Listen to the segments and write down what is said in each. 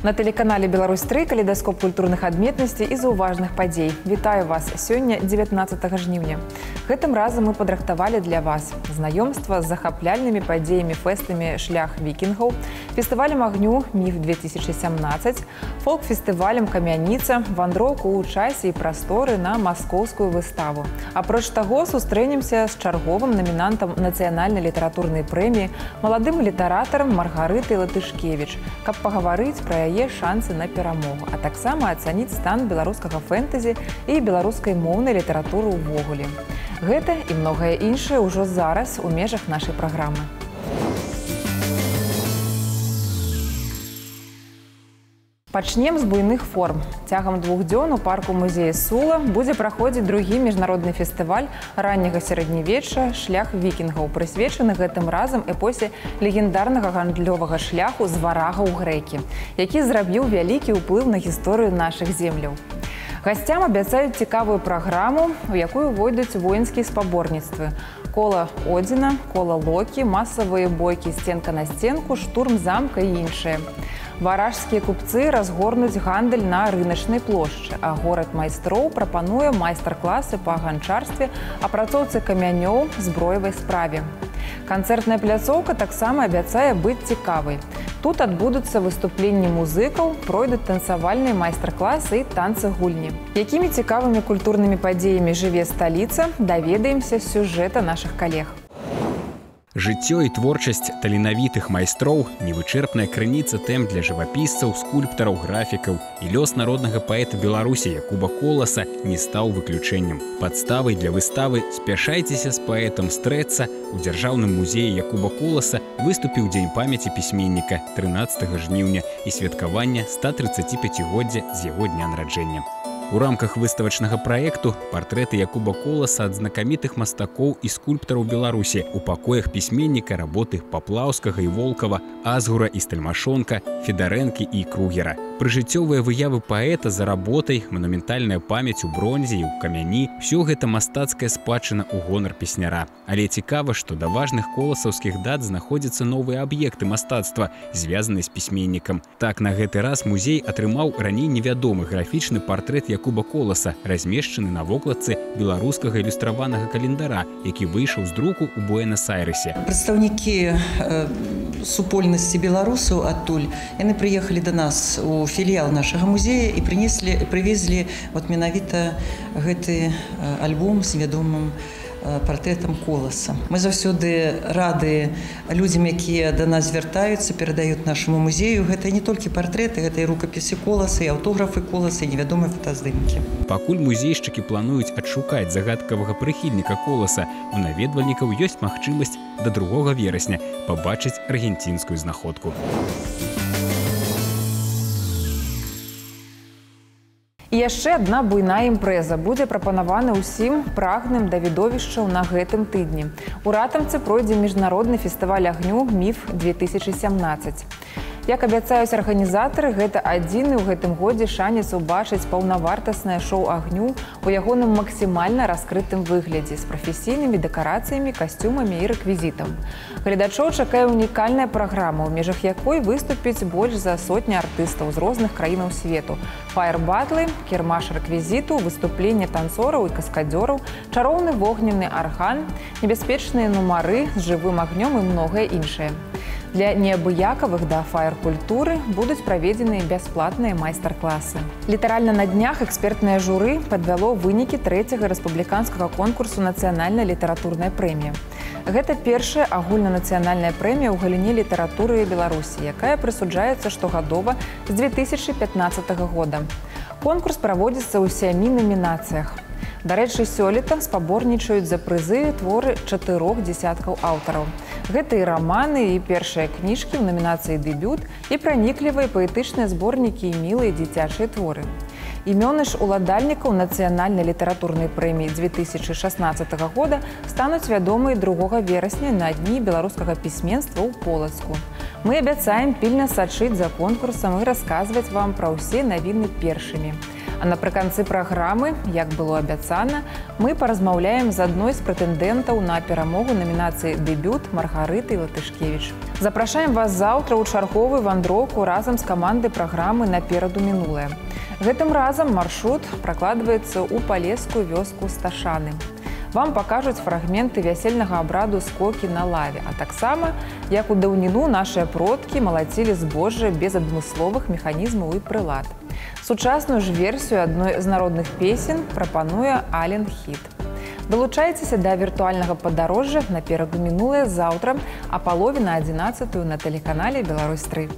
На тэлеканале «Беларусь-3» калейдаскоп культурных адметнасцей і заўважных падзей. Вітаю вас сёння 19 жніўня. Гэтым разам мы падрыхтавалі для вас знаёмства з захапляльнымі падзеямі фэстамі «Шлях вікінгаў», фестывалем агню «Міф-2017», фолк-фестывалем «Камяніца», вандроўку ў часе і прасторы на маскоўскую выставу. Апроч таго, сустрэнемся з чарговым намінантам нацыянальнай літаратурнай прэміі, маладым літаратарам Маргарытай Латышкевіч, каб пагаварыць пра яе шансы на перамогу, а таксама ацаніць стан беларускага фэнтэзі і беларускай моўнай літаратуры ўвогуле. Гэта і многае іншае ўжо зараз у межах нашай праграмы. Пачнем з буйных форм. Цягам 2 дзён у парку-музеі Сула будзе праходзіць другі міжнародны фестываль ранняга сярэднявечча «Шлях вікінгаў», прысвечаны гэтым разам эпосе легендарнага гандлёвага шляху з варага ў грэкі, які зрабіў вялікі ўплыў на гісторыю нашых земляў. Гасцям абяцаюць цікавую праграму, у якую увойдуць воінскія спаборніцтвы, кола Одзіна, кола Локі, масавыя бойкі сценка на сценку, штурм замка і іншыя. Варажскія купцы разгорнуць гандаль на рыначнай плошчы, а горад майстроў прапануе майстар-класы па ганчарстве, апрацоўцы камянёў, зброевай справе. Канцэртная пляцоўка таксама абяцае быць цікавай. Тут адбудуцца выступленні музыкаў, пройдуць танцавальныя майстар-класы і танцы-гульні. Якімі цікавымі культурнымі падзеямі жыве сталіца, даведаемся з сюжэта нашых калег. Жыццё і творчасць таленавітых майстроў, невычэрпная крыніца тэм для жывапісцаў, скульптараў, графікаў і лёс народнага паэта Беларусі Якуба Коласа не стаў выключэннем. Падставай для выставы «Спяшайцеся з паэтам стрэцца» у Дзяржаўным музеі Якуба Коласа выступіў Дзень памяці пісьменніка 13 жніўня і святкавання 135-годдзя з яго дня нараджэння. У рамках выставачнага праекту партрэты Якуба Коласа ад знакамітых мастакоў і скульптараў Беларусі у пакоях пісьменніка работы Паплаўскага і Волкава, Азгура і Стальмашонка, Федарэнкі і Кругера. Прыжыццёвыя выявы паэта за работай, манументальная памяць у бронзе і ў камяні – усё гэта мастацкая спадчына ў гонар песняра. Але цікава, што да важных коласаўскіх дат знаходзяцца новыя аб'екты мастацтва, звязаныя з пісьменнікам. Так, на гэты раз музей атрымаў раней невядомы графічны партрэт Якуба Коласа, размешчаны на вокладцы беларускага ілюстраванага календара, які выйшаў з друку ў Буэнас-Айрэсе. Прадстаўнікі супольнасці беларусаў адтуль, яны прыехалі да нас у філіял нашага музея і прывезлі менавіта гэты альбом з вядомым партрэтам Коласа. Мы заўсёды рады людзям, якія да нас звяртаюцца, перадаюць нашаму музею. Гэта не толькі партрэты, гэта і рукапісы Коласа, і аўтографы Коласа, і невядомыя фотаздымкі. Пакуль музейшчыкі плануюць адшукаць загадкавага прыхільніка Коласа, у наведвальнікаў ёсць магчымасць да 2 верасня пабачыць аргенцінскую знаходку. І яшчэ адна буйная імпрэза будзе прапанавана ўсім прагным да відовішчаў на гэтым тыдні. У Ратамцы пройдзе міжнародны фестываль агню «Міф-2017». Як абяцаюць арганізатары, гэта адзіны ў гэтым годзе шанец убачыць паўнавартаснае шоу агню у ягоным максімальна раскрытым выглядзе з прафесійнымі дэкарацыямі, касцюмамі і рэквізітам. Гледачоў чакае унікальная праграма, у межах якой выступіць больш за 100 артыстаў з розных краінаў свету. Фаер-батлы, кірмаш рэквізіту, выступленне танцораў і каскадзёраў, чароўны вогненны арган, небяспечныя нумары з жывым агнём і многае іншае. Для неабыякавых да фаер-культуры будуць праведзеныя бясплатныя майстар-класы. Літаральна на днях экспертнае журы падвяло вынікі 3-го рэспубліканскага конкурсу «Нацыянальная літаратурная прэмія». Гэта першая агульнанацыянальная прэмія ў галіне літаратуры Беларусі, якая прысуджаецца штогадова з 2015 года. Конкурс праводзіцца ў 7 номінацыях. Дарэчы, сёлета спаборнічаюць за прызы творы 4 дзясяткаў аўтараў. Гэта і раманы, і першыя кніжкі ў номінацыі «Дэбют», і праніклівыя паэтычныя зборнікі і мілыя дзіцячыя творы. Імёны ж уладальнікаў нацыянальнай літаратурнай прэміі 2016 года стануць вядомыя 2 верасня на дні беларускага пісьменства ў Полацку. Мы абяцаем пільна сачыць за конкурсам і расказваць вам пра ўсе навіны першымі. А напрыканцы праграмы, як было абяцана, мы паразмаўляем з адной з прэтэндэнтаў на перамогу намінацыі «Дэбют» Маргарыты Латышкевіч. Запрашаем вас заўтра ў чарговую вандроўку разам з камандай праграмы «Напераду мінулае». Гэтым разам маршрут пракладваецца ў палескую вёску Сташаны. Вам пакажуць фрагменты вясельнага абраду скокі на лаве, а таксама, як у даўніну нашыя продкі малацілі збожжа без адмысловых механізмаў і прылад. Сучасную ж версію адной з народных песень прапануе Ален Хіт. Далучайцеся да віртуальнага падарожжа «Напераду мінулае» заўтра а палове на 11 на тэлеканале «Беларусь-3».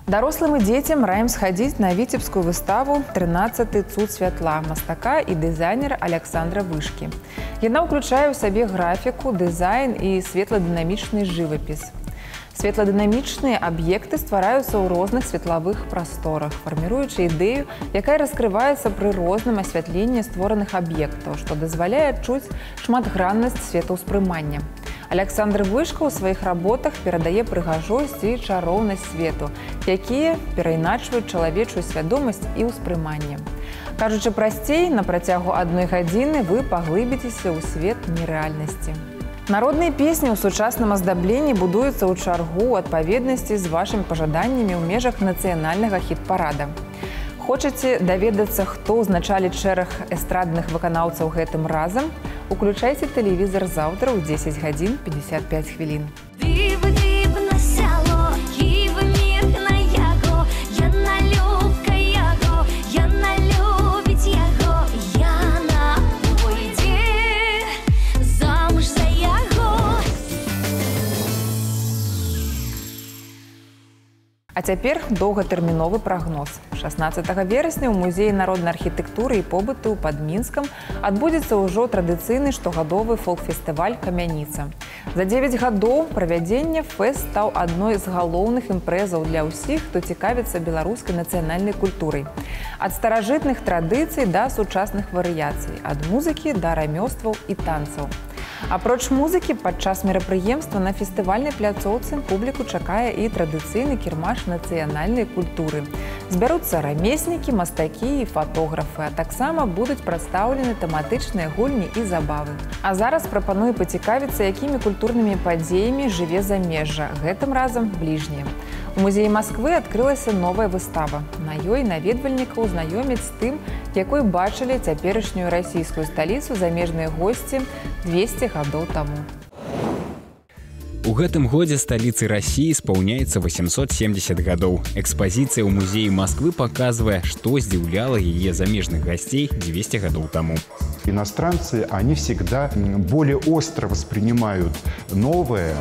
Дарослым і дзецям раім схадзіць на віцебскую выставу «13-й цуд святла» мастака і дызайнера Александра Вышкі. Яна ўключае ў сабе графіку, дызайн і светладынамічны жывапіс. Светладынамічныя аб'екты ствараюцца ў розных светлавых прасторах, фарміруючы ідэю, якая раскрываецца пры розным асвятленні створаных аб'ектаў, што дазваляе адчуць шматграннасць светаўспрымання. Александр Вышка ў сваіх работах перадае прыгажосць і чароўнасць свету, якія перайначваюць чалавечую свядомасць і ўспрыманне. Кажучы прасцей, на працягу 1 гадзіны вы паглыбіцеся ў свет нерэальнасці. Народныя песні ў сучасным аздабленні будуюцца ў чаргу ў адпаведнасці з вашымі пажаданнямі ў межах нацыянальнага хіт-парада. Хочаце даведацца, хто ўзначаліць шэраг эстрадных выканаўцаў гэтым разам? Уключайце тэлевізар заўтра ў 10 гадзін 55 хвілін. А цяпер доўгатэрміновы прагноз. 16 верасня ў музеі народнай архітэктуры і побыту пад Мінскам адбудзецца ўжо традыцыйны штогадовы фолк-фестываль «Камяніца». За 9 гадоў правядзення фэст стаў адной з галоўных імпрэзаў для ўсіх, хто цікавіцца беларускай нацыянальнай культурай. Ад старажытных традыцый да сучасных варыяцый, ад музыкі да рамёстваў і танцаў. Апроч музыкі, падчас мерапрыемства на фестывальнай пляцоўцы публіку чакае і традыцыйны кірмаш нацыянальнай культуры. Збяруцца рамеснікі, мастакі і фатографы, а таксама будуць прадстаўлены тэматычныя гульні і забавы. А зараз прапаную пацікавіцца, якімі культурнымі падзеямі жыве замежжа, гэтым разам бліжняе. У музеі Масквы адкрылася новая выстава. На ёй наведвальнікаў знаёмяць з тым, якой бачылі цяперашнюю расійскую сталіцу замежныя госці 200 гадоў таму. У гэтым годзе сталіцы Расіі спаўняецца 870 гадоў. Экспазіцыя ў музеі Масквы паказвае, што здзіўляла яе замежных гасцей 200 гадоў таму. Иностранцы, они всегда более остро воспринимают новое,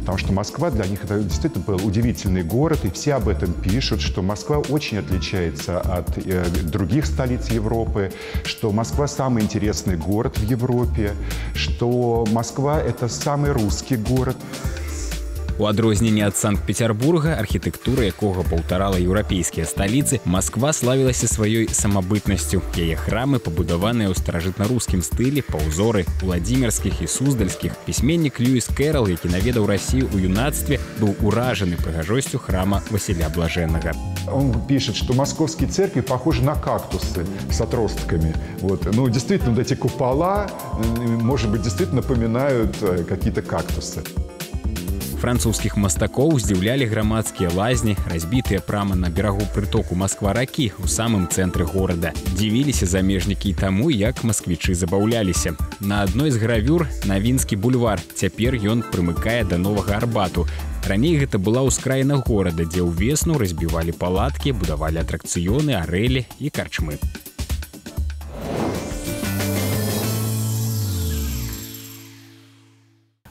потому что Москва для них это действительно был удивительный город, и все об этом пишут, что Москва очень отличается от других столиц Европы, что Москва самый интересный город в Европе, что Москва – это самый русский город. У адрозненні ад Санкт-Петербурга, архітэктура якога паўтарала еўрапейскія сталіцы, Масква славілася сваёй самабытнасцю. Яе храмы пабудаваныя ў старажытна-рускім стылі па ўзоры уладзімірскіх і суздальскіх. Пісьменнік Льюіс Кэрол, які наведаў Расію ў юнацтве, быў уражаны прыгажосцю храма Василя Блаженнага. Он пишет, что московские церкви похожи на кактусы с отростками. Вот. Ну, действительно, вот эти купола, может быть, действительно напоминают какие-то кактусы. Французскіх мастакоў здзіўлялі грамадскія лазні, разбітыя прама на берагу прытоку Масква-ракі ў самым цэнтры горада. Дзівіліся замежнікі і таму, як масквічы забаўляліся. На адной з гравюр Навінскі бульвар. Цяпер ён прымыкае да Новага Арбату. Раней гэта была ўскраіна горада, дзе ўвесну разбівалі палаткі, будавалі атракцыёны, арэлі і карчмы.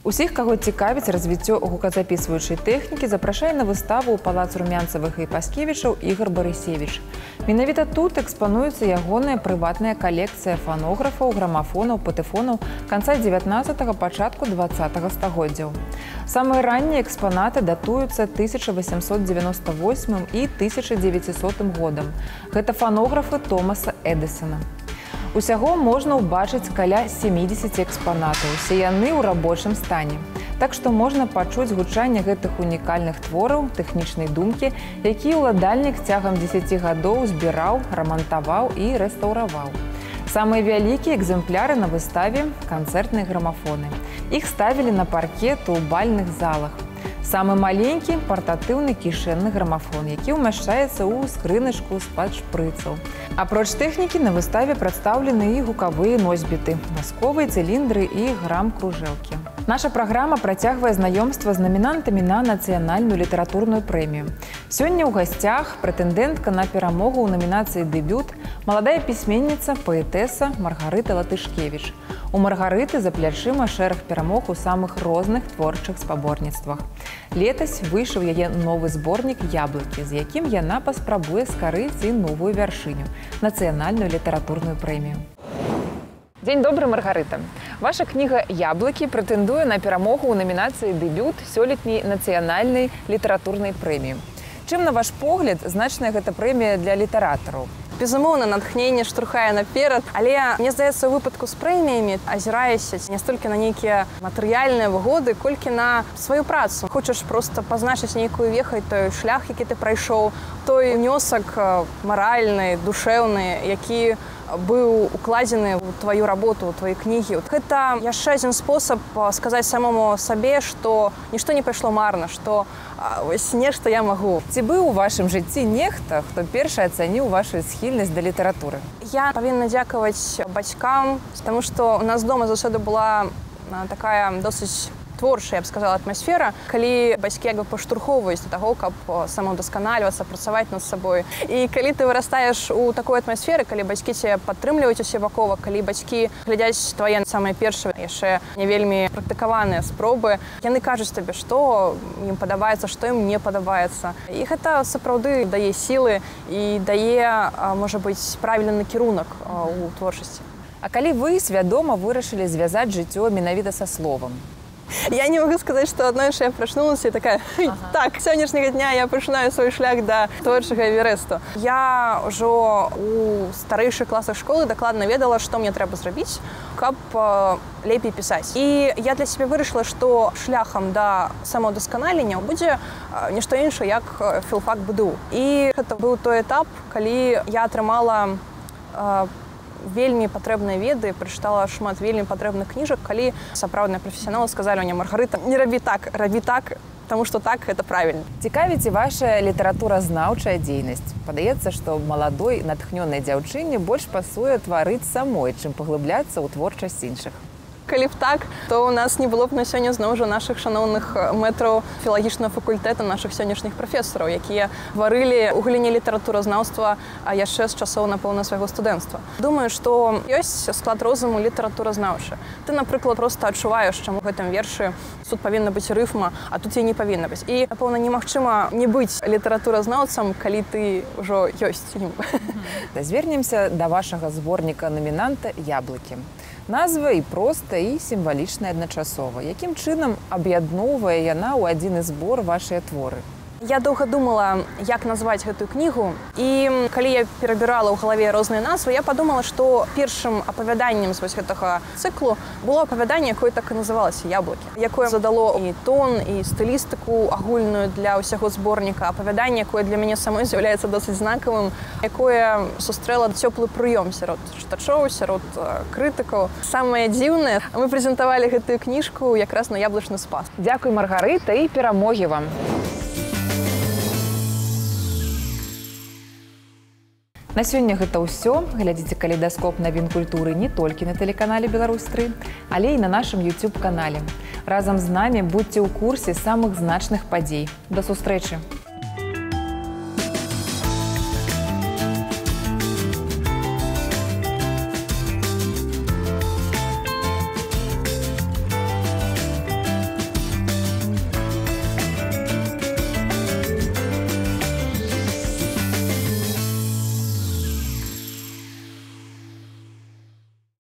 Усіх, каго цікавіць развіццё гуказапісваючай тэхнікі, запрашае на выставу ў палац Румянцавых і Паскевічаў Ігор Барысевіч. Менавіта тут экспануецца ягоная прыватная калекцыя фанографаў, грамафонаў, патэфонаў канца 19-го, пачатку 20-го стагоддзяў. Самыя раннія экспанаты датуюцца 1898 і 1900 годам. Гэта фанографы Томаса Эдысона. Усяго можна ўбачыць каля 70 экспанатаў, усе яны ў рабочым стане. Так што можна пачуць гучанне гэтых унікальных твораў, тэхнічнай думкі, якія ўладальнік цягам 10 гадоў збіраў, рамантаваў і рэстаўраваў. Самыя вялікія экземпляры на выставе – канцэртныя грамафоны. Іх ставілі на паркет у бальных залах. Самы маленькі – партатыўны кішэнны грамафон, які ўмяшчаецца ў скрыначку з-пад шпрыцаў. Апроч тэхнікі на выставе прадстаўлены і гукавыя носьбіты, масковыя цыліндры і грам-кружэлкі. Наша праграма працягвае знаёмства з намінантамі на нацыянальную літаратурную прэмію. Сёння ў гасцях прэтэндэнтка на перамогу ў намінацыі «Дэбют» маладая пісьменніца, паэтэса Маргарыта Латышкевіч. У Маргарыты за плячыма шэраг перамог у самых розных творчых спаборніцтвах. Летась выйшаў яе новы зборнік «Яблыкі», з якім яна паспрабуе скарыць і новую вяршыню – нацыянальную літаратурную прэмію. Дзень добры, Маргарыта. Ваша кніга «Яблыкі» прэтэндуе на перамогу ў намінацыі «Дэбют» сёлетняй нацыянальнай літаратурнай прэміі. Чым, на ваш погляд, значная гэта прэмія для літаратараў? Безумоўна, натхненне штурхае наперад, але мне здаецца, у выпадку з прэміямі азіраюся не столькі на нейкія матэрыяльныя выгоды, колькі на сваю працу. Хочаш проста пазначыць нейкую вехай той шлях, які ты прайшоў, той унёсак маральны, душэўны, які быў укладзены ў тваю работу, ў твае кнігі. Гэта яшчэ адзін спосаб сказаць самому сабе, што нішто не пайшло марна, што вось нешта я магу. Ці быў у вашым жыцці нехта, хто першы ацаніў вашу схільнасць да літаратуры? Я павінна дзякаваць бацькам, таму што ў нас дома заўсёды была такая досыць творчая, я б сказала, атмасфера, калі бацькі як бы паштурхоўваюць да таго, каб самаўдасканальвацца, працаваць над сабой. І калі ты вырастаеш у такой атмасферы, калі бацькі цябе падтрымліваюць усебакова, калі бацькі глядзяць твае самыя першыя, яшчэ не вельмі практыкаваныя спробы, яны кажуць табе, што ім падабаецца, што ім не падабаецца. І гэта сапраўды дае сілы і дае, можа быць, правільны накірунак у творчасці. А калі вы свядома вырашылі звязаць жыццё менавіта са словам? Я не могу сказать, что однойчы я прачнулася і такая, так, сённяшняга дня я пачынаю свой шлях да творчага эвересту. Я ўжо у старэйшых класах школы дакладна ведала, што мне трэба зрабіць, каб лепей пісаць. І я для сябе вырашыла, што шляхам да самаўдасканалення будзе нешта іншае, як філфак БДУ. І гэта быў той этап, калі я атрымала вельмі патрэбныя веды, прачытала шмат вельмі патрэбных кніжак, калі сапраўдныя прафесіяналы сказалі мне: Маргарыта, не рабі так, таму што так гэта правільна. Цікавіць і ваша літаратуразнаўчая дзейнасць. Падаецца, што маладой натхнёнай дзяўчыне больш пасуе тварыць самой, чым паглыбляцца ў творчасць іншых. Калі б так, то у нас не было б на сёння зноў жа нашых шаноўных мэтраў філагічнага факультэта, нашых сённяшніх прафесараў, якія варылі ў галіне літаратуразнаўства яшчэ з часоў, напэўна, свайго студэнцтва. Думаю, што ёсць склад розуму літаратуразнаўчы. Ты, напрыклад, проста адчуваеш, чаму ў гэтым вершы тут павінна быць рыфма, а тут яе не павінна быць. І, напэўна, немагчыма не быць літаратуразнаўцам, калі ты ўжо ёсць ім. Звернемся да вашага зборніка намінанта «Яблыкі». Назва і проста, і сімвалічная адначасова. Якім чынам аб'ядноўвае яна ў адзіны збор вашыя творы? Я доўга думала, як назваць гэтую кнігу, і калі я перабірала ў галаве розныя назвы, я падумала, што першым апавяданнем з вось гэтага цыклу было апавяданне, якое так і называлася «Яблыкі», якое задало і тон, і стылістыку агульную для ўсяго зборніка, апавяданне, якое для мяне самой з'яўляецца досыць знакавым, якое сустрэла цёплы прыём сярод чытачоў, сярод крытыкаў. Самае дзіўнае, мы прэзентавалі гэтую кніжку якраз на яблычны спас. Дзякуй, Маргарыта, і перамогі вам! На сёння гэта ўсё. Глядзіце калейдаскоп навін культуры не толькі на тэлеканале «Беларусь-3», але і на нашым YouTube-канале. Разам з намі будзьце ў курсе самых значных падзей. Да сустрэчы!